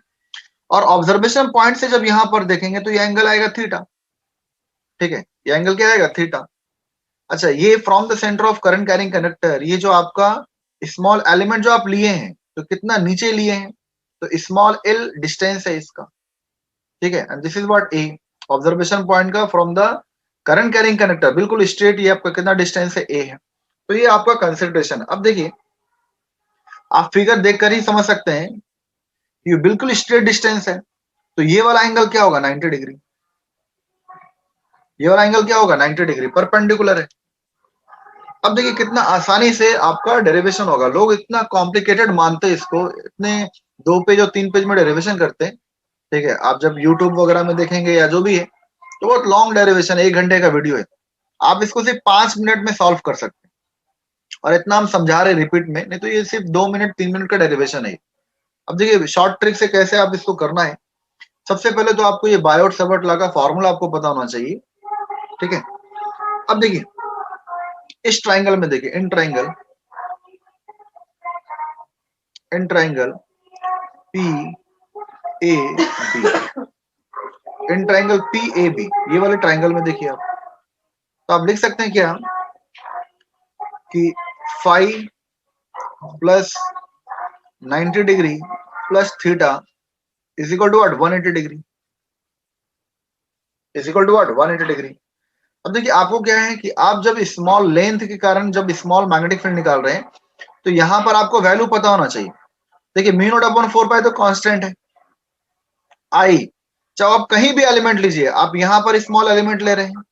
और ऑब्जर्वेशन पॉइंट से जब यहाँ पर देखेंगे तो ये एंगल आएगा थीटा। ठीक है, ये एंगल क्या आएगा, थीटा। अच्छा, ये from the centre of current carrying conductor, ये जो आपका स्मॉल एलिमेंट जो आप लिए हैं तो कितना नीचे लिए हैं, तो स्मॉल एल डिस्टेंस है इसका, ठीक है। And this is what a, observation point का from the current carrying conductor बिल्कुल स्ट्रेट, ये आपका कितना डिस्टेंस है, ए है। तो ये आपका कंसिडरेशन। अब देखिए आप फिगर देखकर ही समझ सकते हैं, ये बिल्कुल स्ट्रेट डिस्टेंस है, तो ये वाला एंगल क्या होगा, 90 डिग्री। ये वाला एंगल क्या होगा, 90 डिग्री, परपेंडिकुलर है। अब देखिए कितना आसानी से आपका डेरिवेशन होगा। लोग इतना कॉम्प्लिकेटेड मानते हैं इसको, इतने 2 पेज और 3 पेज में डेरिवेशन करते हैं, ठीक है। आप जब यूट्यूब वगैरह में देखेंगे या जो भी है, तो बहुत लॉन्ग डेरिवेशन, 1 घंटे का वीडियो है। आप इसको सिर्फ 5 मिनट में सॉल्व कर सकते हैं, और इतना हम समझा रहे रिपीट में, नहीं तो ये सिर्फ 2 मिनट 3 मिनट का डेरिवेशन है। अब देखिए शॉर्ट ट्रिक से कैसे आप इसको करना है। सबसे पहले तो आपको ये बायोट सावर्ट लॉ का फॉर्मूला आपको पता होना चाहिए, ठीक है। अब देखिए इस ट्राइंगल में देखिए, in triangle P A B, in triangle P A B, ये वाले ट्राइंगल में देखिए आप, तो आप लिख सकते हैं क्या कि phi plus 90 degree plus theta is equal to what, 180 degree, is equal to what, 180 degree. अब देखिए आपको क्या है कि आप जब स्मॉल लेंथ के कारण जब स्मॉल मैग्नेटिक फील्ड निकाल रहे हैं, तो यहां पर आपको वैल्यू पता होना चाहिए। देखिए म्यू नॉट अपॉन 4 पाई तो कांस्टेंट है, आई, चाहे आप कहीं भी एलिमेंट लीजिए, आप यहां पर स्मॉल एलिमेंट ले रहे हैं,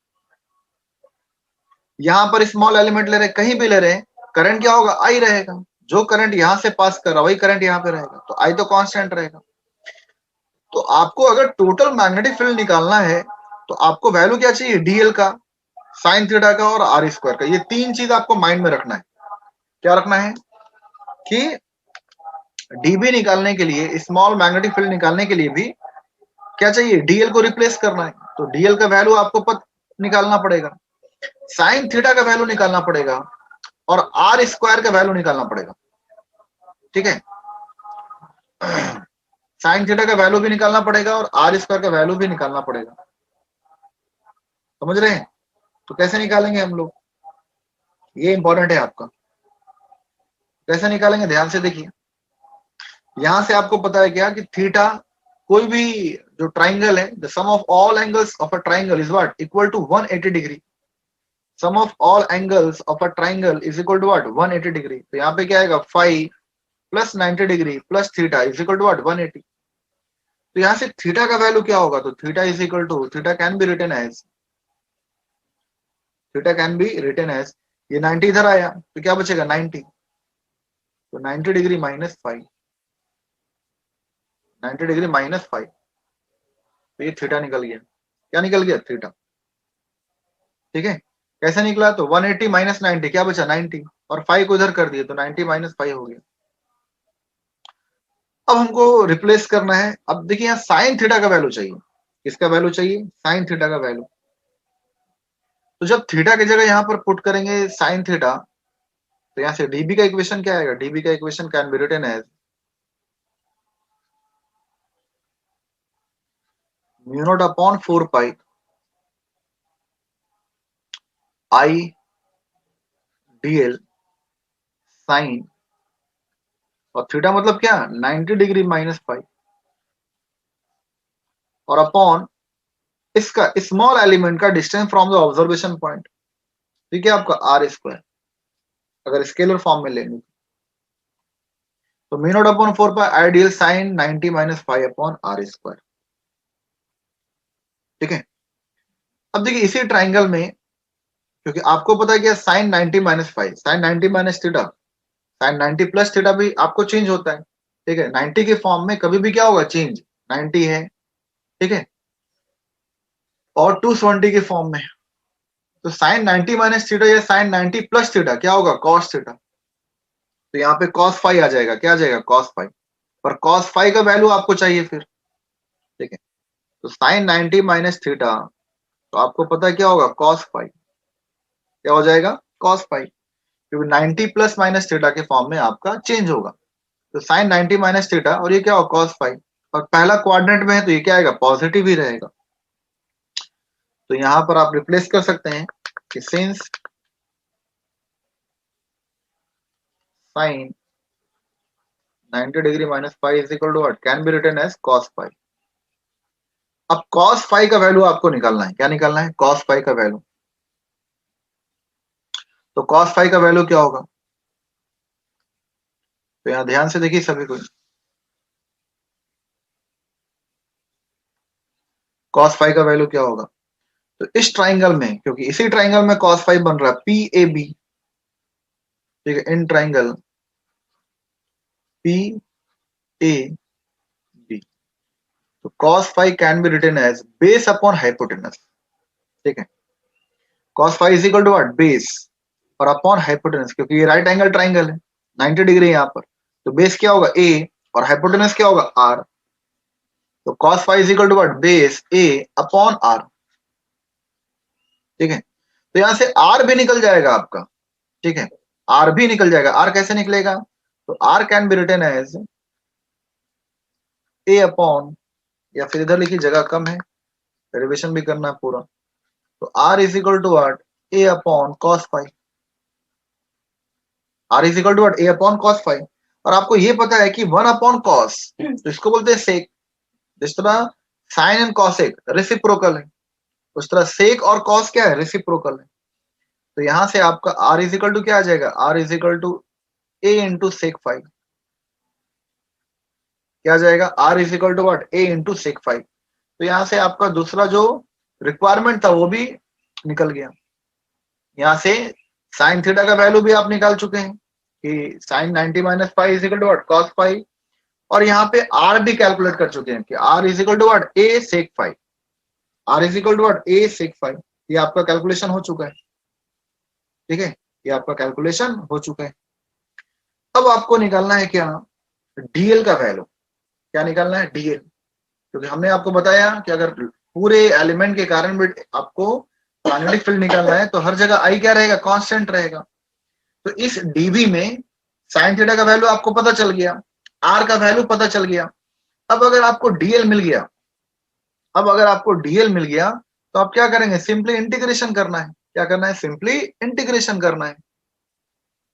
यहां पर स्मॉल एलिमेंट ले रहे हैं, कहीं भी ले रहे हैं, करंट क्या होगा, आई रहेगा। जो करंट यहां से पास कर रहा वही करंट यहां पे रहेगा, तो आई तो कांस्टेंट रहेगा। तो आपको अगर टोटल मैग्नेटिक फील्ड निकालना है, तो आपको वैल्यू क्या चाहिए, डीएल का, साइन थीटा का और आर स्क्वायर का। ये 3 चीज आपको माइंड में रखना है। क्या रखना है कि डीबी निकालने के लिए, स्मॉल मैग्नेटिक फील्ड निकालने के लिए भी क्या चाहिए, डीएल को रिप्लेस करना है। तो डीएल का वैल्यू आपको निकालना पड़ेगा, साइन थीटा का वैल्यू निकालना पड़ेगा, और आर स्क्वायर का वैल्यू निकालना पड़ेगा, ठीक है। साइन थीटा का वैल्यू भी निकालना पड़ेगा और आर स्क्वायर का वैल्यू भी निकालना पड़ेगा, समझ रहे हैं। तो कैसे निकालेंगे हम लोग, ये इंपॉर्टेंट है आपका, कैसे निकालेंगे ध्यान से देखिए। यहां से आपको पता है क्या कि थीटा, कोई भी जो ट्राइंगल है, the sum of all angles of a triangle is what, equal to 180 degree. Sum of all angles of a triangle is equal to what, 180 degree. तो यहाँ पे क्या आएगा, phi plus 90 degree plus theta is equal to what, 180। तो यहाँ से theta का value क्या होगा, तो theta is equal to, theta can be written as, theta can be written as, ये 90 इधर आया तो क्या बचेगा, 90। तो 90 डिग्री माइनस 5, 90 डिग्री माइनस 5, तो ये थीटा निकल गया। क्या निकल गया, थीटा, ठीक है। कैसे निकला, तो 180 माइनस 90 क्या बचा, 90, और 5 को इधर कर दिए तो 90 माइनस 5 हो गया। अब हमको रिप्लेस करना है। अब देखिए यहाँ साइन थीटा का वैल्यू चाहिए, किसका वैल्यू चाहिए, साइन थीटा का वैल्यू। तो जब थीटा की जगह यहाँ पर पुट करेंगे साइन थीटा, तो यहाँ से डीबी का इक्वेशन क्या आएगा, डीबी का equation can be written as mu not upon 4 pi I dl sine, और थीटा मतलब क्या, 90 डिग्री माइनस 5, और अपॉन इसका स्मॉल एलिमेंट का distance from the observation point, ठीक है, आपका आर स्क्वायर, अगर स्केलर फॉर्म में लेंगे तो mu not upon 4 pi ideal sine 90 minus 5 upon r square, ठीक है। अब देखिए इसी ट्राइंगल में, क्योंकि आपको पता है कि sine 90 minus 5, sine 90 minus theta, sine 90 plus theta भी आपको चेंज होता है, ठीक है। 90 के फॉर्म में कभी भी क्या होगा, चेंज, 90 है, ठीक है, और 270 के फॉर्म में, तो साइन 90 माइनस थीटा या साइन 90 प्लस थीटा क्या होगा, कॉस थीटा। तो यहाँ पे कॉस फाइव आ जाएगा, क्या आ जाएगा, कॉस फाइव, पर कॉस फाइव का वैल्यू आपको चाहिए फिर, ठीक है। तो साइन 90 माइनस थीटा, तो आपको पता है क्या होगा, कॉस फाइव, क्या हो जाएगा, कॉस फाइव, क्योंकि 90 प्लस माइनस थीटा के फॉर्म में आपका चेंज होगा। तो साइन 90 माइनस थीटा, और ये क्या होगा, कॉस फाइव, और पहला क्वाड्रेंट में है तो ये क्या आएगा, पॉजिटिव ही रहेगा। तो यहाँ पर आप रिप्लेस कर सकते हैं कि since sine 90 degree minus phi is equal to what, can be written as cos phi. अब कॉस फाई का वैल्यू आपको निकालना है, क्या निकालना है, कॉस फाई का वैल्यू। तो कॉस फाई का वैल्यू क्या होगा, तो यहां ध्यान से देखिए सभी को, कॉस फाई का वैल्यू क्या होगा। तो इस ट्राइंगल में, क्योंकि इसी ट्राइंगल में कॉस फाई बन रहा है, पी ए बी, ठीक है, in triangle P A B, तो cos phi can be written as base upon hypotenuse, ठीक है, cos phi is equal to what, base और अपॉन हाइपोटेनस, क्योंकि ये राइट एंगल ट्राइंगल है, 90 डिग्री यहाँ पर, तो बेस क्या होगा a और हाइपोटेनस क्या होगा r, तो cos phi is equal to what, base a upon r, ठीक है। तो यहां से r भी निकल जाएगा आपका, ठीक है, r भी निकल जाएगा। r कैसे निकलेगा, तो r can be written as a upon, या फिर इधर लिखिए, जगह कम है, डेरिवेशन भी करना है पूरा, तो r is equal to what, a upon cos phi, r is equal to what, a upon cos phi। और आपको ये पता है कि 1 अपॉन cos, तो इसको बोलते हैं सेक। जिस तरह साइन एंड कॉसेक रेसिप्रोकल है, उस तरह सेक और कॉस क्या है, रेसिप्रोकल है। तो यहां से आपका r इज इक्वल टू क्या आ जाएगा, r is equal to a into sec five, क्या आ जाएगा, r is equal to what, a into sec five. तो यहां से आपका दूसरा जो रिक्वायरमेंट था वो भी निकल गया। यहां से साइन थीटा का वैल्यू भी आप निकाल चुके हैं कि sine 90 minus five is equal to what, cos five, और यहाँ पे आर भी कैलकुलेट कर चुके हैं कि R is equal to what, A sec five, R is equal to what, A sec five. ये आपका कैलकुलेशन हो चुका है, ठीक है, ये आपका कैलकुलेशन हो चुका है। अब आपको निकालना है क्या, डीएल का वैल्यू। क्या निकालना है, डीएल, क्योंकि हमने आपको बताया कि अगर पूरे एलिमेंट के कारण भी आपको मैग्नेटिक फील्ड निकालना है तो हर जगह आई क्या रहेगा, कांस्टेंट रहेगा। तो इस डीबी में साइन थीटा का वैल्यू आपको पता चल गया, आर का वैल्यू पता चल गया। अब अगर आपको डीएल मिल गया, अब अगर आपको डीएल मिल गया तो आप क्या करेंगे, सिंपली इंटीग्रेशन करना है। क्या करना है, सिंपली इंटीग्रेशन करना है,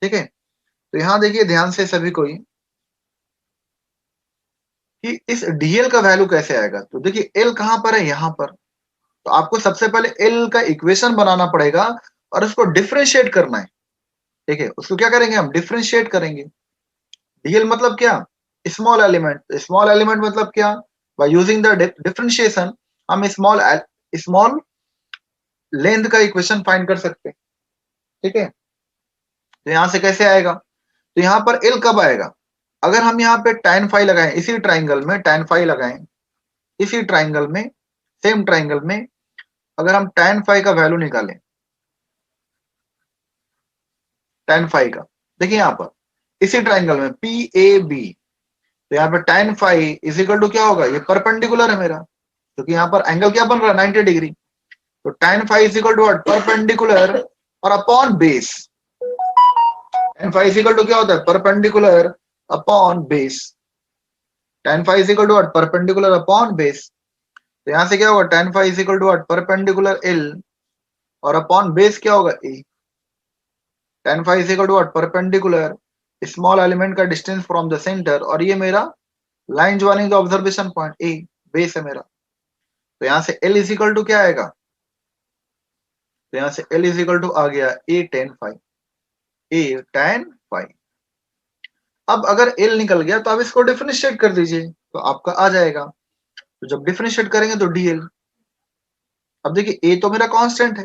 ठीक है। तो यहां देखिए ध्यान से सभी कोई कि इस डीएल का वैल्यू कैसे आएगा। तो देखिए एल कहां पर है, यहां पर, तो आपको सबसे पहले एल का इक्वेशन बनाना पड़ेगा और उसको डिफरेंशिएट करना है, ठीक है। उसको क्या करेंगे, हम डिफरेंशिएट करेंगे। डीएल मतलब क्या, स्मॉल एलिमेंट, स्मॉल एलिमेंट मतलब क्या, बाय यूजिंग द डिफरेंशिएशन हम स्मॉल स्मॉल लेंथ का इक्वेशन फाइंड कर सकते हैं, ठीक है। तो यहां से कैसे आएगा, तो यहां पर एल कब आएगा, अगर हम यहाँ पे tan फाई लगाएं, इसी ट्राइंगल में tan फाई लगाएं, इसी ट्राइंगल में, सेम ट्राइंगल में अगर हम tan फाई का वैल्यू निकालें, tan फाई का, देखिए यहाँ पर इसी ट्राइंगल में पी ए बी, तो यहाँ पे tan phi is equal to क्या होगा, ये परपेंडिकुलर है मेरा, क्योंकि यहाँ पर एंगल क्या बन रहा है, 90 डिग्री। तो tan phi is equal to what, perpendicular और upon base. tan phi is equal to क्या होता है, perpendicular upon base. tan phi is equal to what, perpendicular upon base. तो यहां से क्या होगा, tan phi is equal to what, perpendicular L और अपॉन बेस क्या होगा, A. tan phi is equal to what, perpendicular small element का distance from the centre, और ये मेरा line joining the observation point A, base है मेरा। तो यहां से एल इज इक्वल टू क्या आएगा, तो यहां से एल इज इक्वल टू आ गया ए tan फाई, ए tan फाई। अब अगर एल निकल गया तो आप इसको डिफरेंशिएट कर दीजिए तो आपका आ जाएगा। तो जब डिफरेंशिएट करेंगे तो डीएल, अब देखिए ए तो मेरा कांस्टेंट है,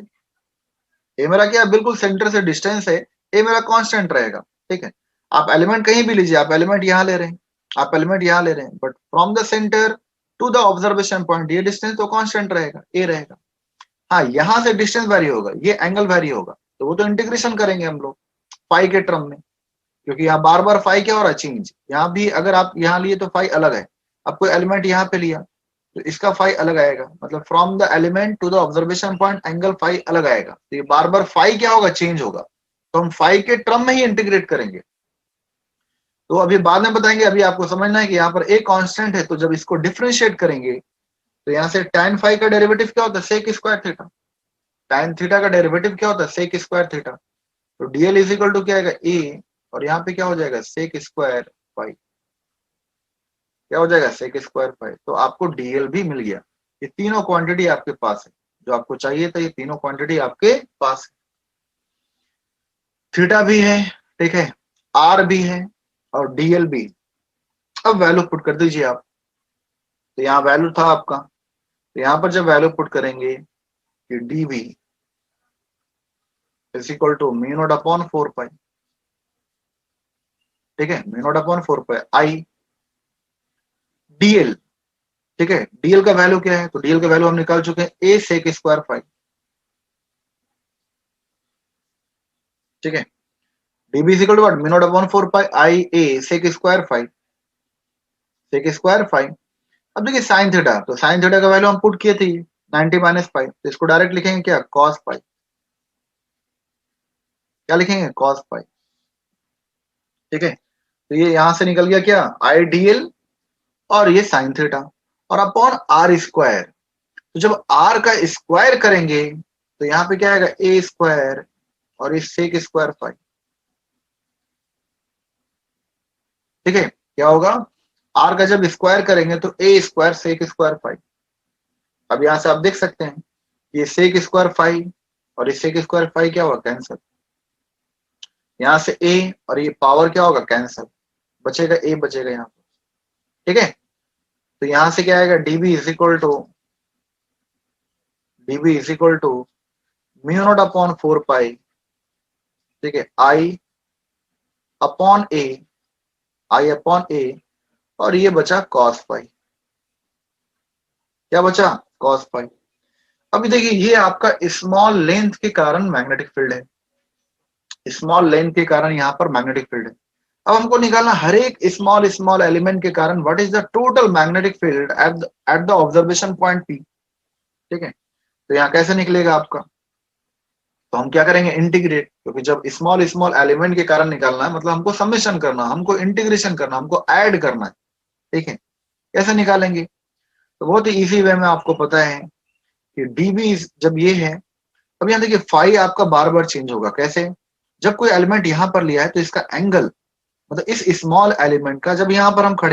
ए मेरा क्या है, बिल्कुल सेंटर से डिस्टेंस है, ए मेरा कांस्टेंट रहेगा, ठीक है। आप एलिमेंट कहीं भी लीजिए, आप एलिमेंट यहां ले रहे हैं, आप एलिमेंट यहां ले रहे हैं, but from the centre to the observation point ये डिस्टेंस तो कांस्टेंट रहेगा, ए रहेगा। हाँ, यहां से डिस्टेंस वेरी होगा, ये एंगल वेरी होगा, तो वो तो इंटीग्रेशन करेंगे हम लोग फाई के टर्म में, क्योंकि यहाँ बार बार फाई क्या हो रहा है, चेंज। यहाँ भी अगर आप यहाँ लिए तो फाई अलग है, अब कोई एलिमेंट यहाँ पे लिया तो इसका फाई अलग आएगा, मतलब from the element to the observation point angle phi अलग आएगा, तो ये बार बार फाई क्या होगा, चेंज होगा। तो हम फाई के टर्म में ही इंटीग्रेट करेंगे, तो अभी बाद में बताएंगे। अभी आपको समझना है कि यहाँ पर ए कांस्टेंट है, तो जब इसको डिफरेंशिएट करेंगे तो यहाँ से tan फाई का डेरिवेटिव क्या होता है, sec square theta. tan theta का डेरिवेटिव क्या होता है, सेक स्क्वायर थीटा। तो डीएल इज इक्वल टू क्या आएगा, ए और यहाँ पे क्या हो जाएगा सेक स्क्वायर पाई, क्या हो जाएगा सेक स्क्वायर पाई। तो आपको डीएल भी मिल गया। ये तीनों क्वांटिटी आपके पास है, जो आपको चाहिए था ये तीनों क्वांटिटी आपके पास है। थीटा भी है, ठीक है, आर भी है और डीएल भी। अब वैल्यू पुट कर दीजिए आप। तो यहाँ वैल्यू था आपका, तो यहाँ पर जब वैल्यू पुट करेंगे कि D V is equal to mu not upon 4 pi, ठीक है, mu not upon 4 pi I DL, ठीक है। डीएल का वैल्यू क्या है, तो डीएल का वैल्यू हम निकाल चुके हैं ए सेक स्क्वायर पाई, ठीक है। DB is equal to what mu not upon 4 pi I A sec square pi, sec square pi. अब देखिए साइन थीटा, तो साइन थीटा का वैल्यू हम पुट किए थे 90 माइनस पाई, तो इसको डायरेक्ट लिखेंगे क्या कॉस पाई, क्या लिखेंगे कॉस पाई, ठीक है। तो ये यहां से निकल गया क्या आई डीएल और ये साइन थीटा और अपॉन आर स्क्वायर। तो जब आर का स्क्वायर करेंगे तो यहाँ पे क्या आएगा ए स्क्वायर और इस सेक स्क्वायर पाई, ठीक है। क्या होगा आर का जब स्क्वायर करेंगे तो ए स्क्वायर सेक स्क्वायर पाई। अब यहां से आप देख सकते हैं ये सेक स्क्वायर पाई और इस सेक स्क्वायर पाई क्या होगा कैंसिल, यहां से ए और ये पावर क्या होगा कैंसिल, बचेगा ए बचेगा यहाँ पर, ठीक है। तो यहां से क्या आएगा DB is equal to mu not upon 4 pi, ठीक है, आई अपॉन ए, आई अपॉन ए और ये बचा कॉस पाई, क्या बचा कॉस पाई। अभी देखिए ये आपका स्मॉल लेंथ के कारण मैग्नेटिक फील्ड है, स्मॉल लेंथ के कारण यहाँ पर मैग्नेटिक फील्ड है। अब हमको निकालना हर एक स्मॉल स्मॉल एलिमेंट के कारण what is the total magnetic field eight the observation point P, ठीक है। तो यहाँ कैसे निकलेगा आपका, तो हम क्या करेंगे इंटीग्रेट, क्योंकि जब स्मॉल स्मॉल एलिमेंट के कारण निकालना है मतलब हमको समेशन करना, हमको इंटीग्रेशन करना, हमको ऐड करना है, ठीक है। कैसे निकालेंगे, तो बहुत ही इजी वे में आपको पता है कि डीबी जब ये है, अब यहाँ देखिए फाई आपका बार बार चेंज होगा, कैसे, जब कोई एलिमेंट यहाँ पर लिया है तो इसका एंगल मतलब इस स्मॉल एलिमेंट का जब यहाँ पर हम खड़े